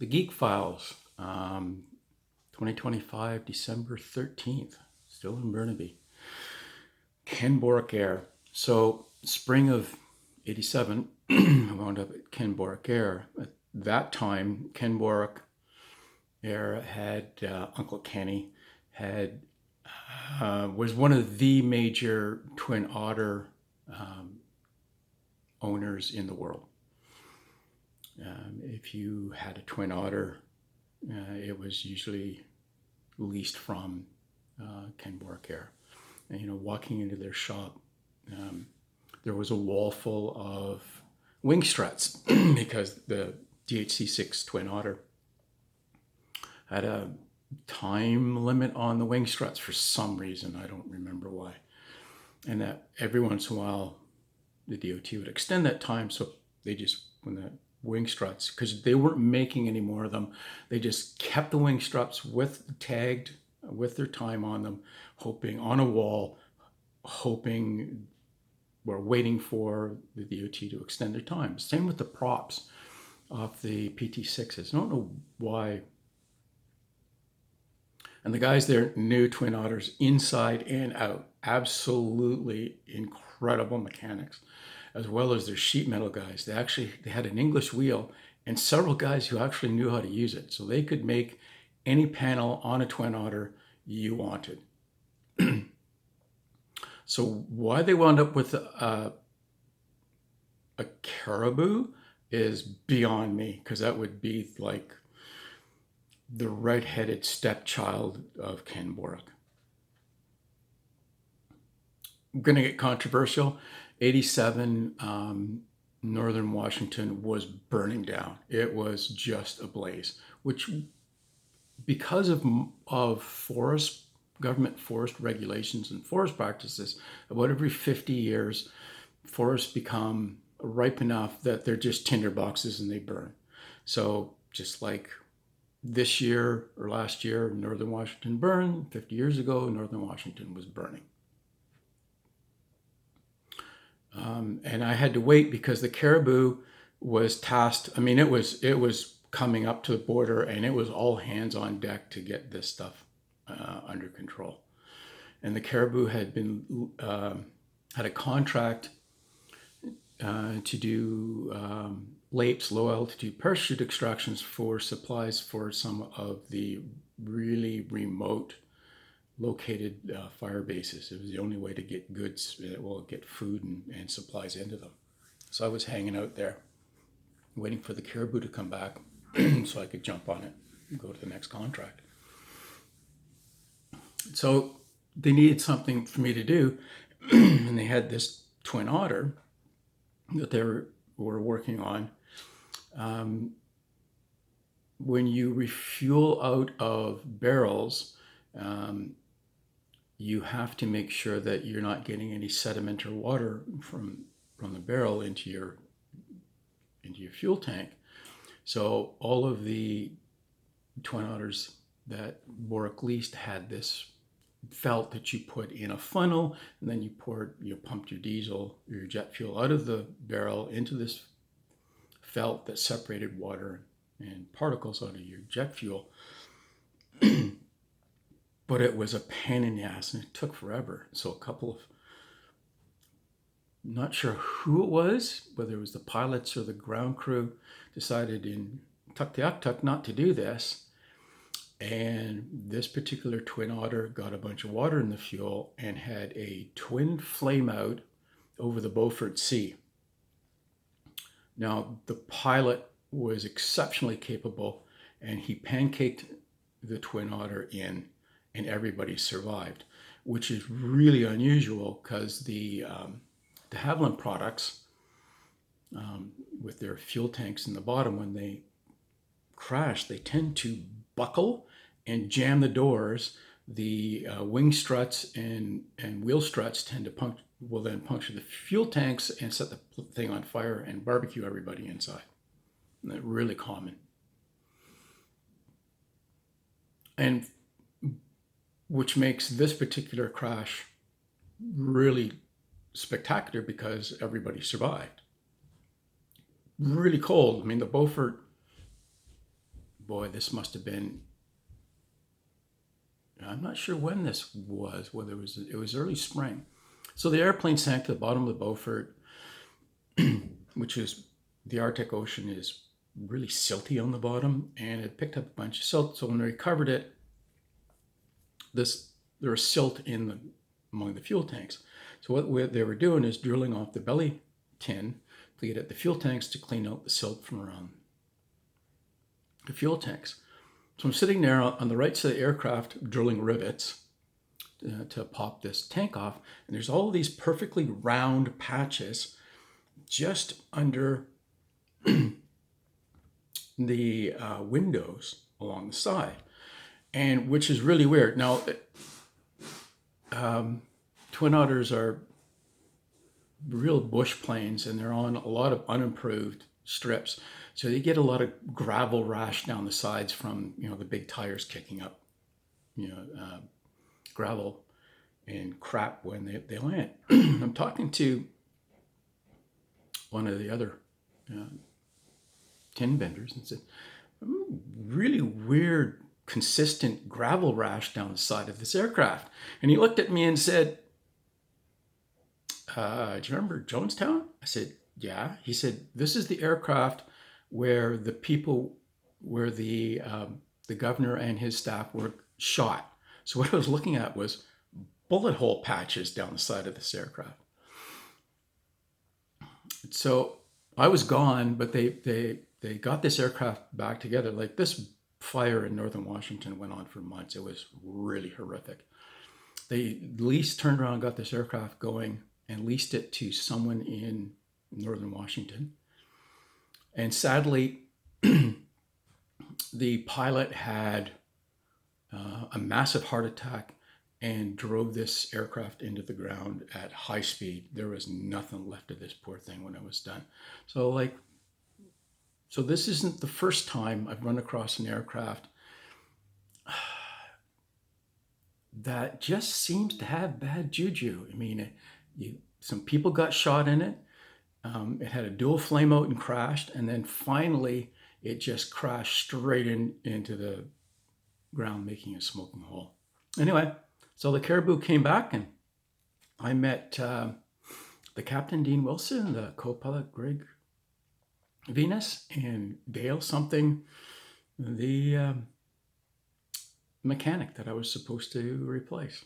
The GEEK Files, 2025, December 13th, still in Burnaby. Ken Borek Air. So, spring of 87, I wound up at Ken Borek Air. At that time, Ken Borek Air had Uncle Kenny, had was one of the major Twin Otter owners in the world. If you had a Twin Otter, it was usually leased from Ken Borek Air. And, walking into their shop, there was a wall full of wing struts because the DHC-6 Twin Otter had a time limit on the wing struts for some reason. I don't remember why. And that every once in a while, the DOT would extend that time. So they just, when the wing struts, because they weren't making any more of them, they just kept the wing struts tagged with their time on them, hoping on a wall, hoping we're waiting for the DOT to extend their time. Same with the props off the PT6s. I don't know why. And the guys there knew Twin Otters inside and out. Absolutely incredible mechanics, as well as their sheet metal guys. They had an English wheel and several guys who actually knew how to use it. So they could make any panel on a Twin Otter you wanted. So why they wound up with a Caribou is beyond me, because that would be like the red-headed stepchild of Ken Borek. I'm going to get controversial. 87, Northern Washington was burning down. It was just ablaze, which, because of government forest regulations and forest practices, about every 50 years, forests become ripe enough that they're just tinder boxes and they burn. So just like this year or last year, Northern Washington burned. 50 years ago, Northern Washington was burning. And I had to wait because the Caribou was tasked. I mean, it was coming up to the border, and it was all hands on deck to get this stuff under control. And the Caribou had a contract to do LAPEs, low altitude parachute extractions, for supplies for some of the really remote located fire bases. It was the only way to get goods, get food and supplies into them. So I was hanging out there waiting for the Caribou to come back so I could jump on it and go to the next contract. So they needed something for me to do, and they had this Twin Otter that they were working on. When you refuel out of barrels, you have to make sure that you're not getting any sediment or water from the barrel into your fuel tank. So all of the Twin Otters that Borek leased had this felt that you put in a funnel, and then you pumped your diesel, your jet fuel out of the barrel into this felt that separated water and particles out of your jet fuel. But it was a pain in the ass, and it took forever. So not sure who it was, whether it was the pilots or the ground crew, decided in Tuktoyaktuk not to do this. And this particular Twin Otter got a bunch of water in the fuel and had a twin flame out over the Beaufort Sea. Now, the pilot was exceptionally capable, and he pancaked the Twin Otter in, and everybody survived, which is really unusual because the de Havilland products, with their fuel tanks in the bottom, when they crash, they tend to buckle and jam the doors. The wing struts and wheel struts tend to will then puncture the fuel tanks and set the thing on fire and barbecue everybody inside. And that's really common. And which makes this particular crash really spectacular because everybody survived. Really cold. I mean, the Beaufort boy, this must have been, I'm not sure when this was, whether it was early spring. So the airplane sank to the bottom of the Beaufort, which is, the Arctic Ocean is really silty on the bottom, and it picked up a bunch of silt. So when they recovered it, there was silt among the fuel tanks. So what they were doing is drilling off the belly tin to get at the fuel tanks to clean out the silt from around the fuel tanks. So I'm sitting there on the right side of the aircraft drilling rivets to pop this tank off, and there's all these perfectly round patches just under the windows along the side, and which is really weird. Now, Twin Otters are real bush planes, and they're on a lot of unimproved strips, so they get a lot of gravel rash down the sides from the big tires kicking up gravel and crap when they land. I'm talking to one of the other tin benders and said, really weird, consistent gravel rash down the side of this aircraft. And he looked at me and said, do you remember Jonestown? I said, yeah. He said, this is the aircraft where the governor and his staff were shot. So what I was looking at was bullet hole patches down the side of this aircraft. So I was gone, but they got this aircraft back together. Like, this fire in northern Washington went on for months. It was really horrific. They turned around and got this aircraft going and leased it to someone in northern Washington. And sadly, the pilot had a massive heart attack and drove this aircraft into the ground at high speed. There was nothing left of this poor thing when it was done. So this isn't the first time I've run across an aircraft that just seems to have bad juju. I mean, some people got shot in it. It had a dual flame out and crashed, and then finally it just crashed straight into the ground, making a smoking hole. Anyway, so the Caribou came back, and I met the Captain Dean Wilson, the co-pilot Greg Venus, and Dale something, the mechanic that I was supposed to replace.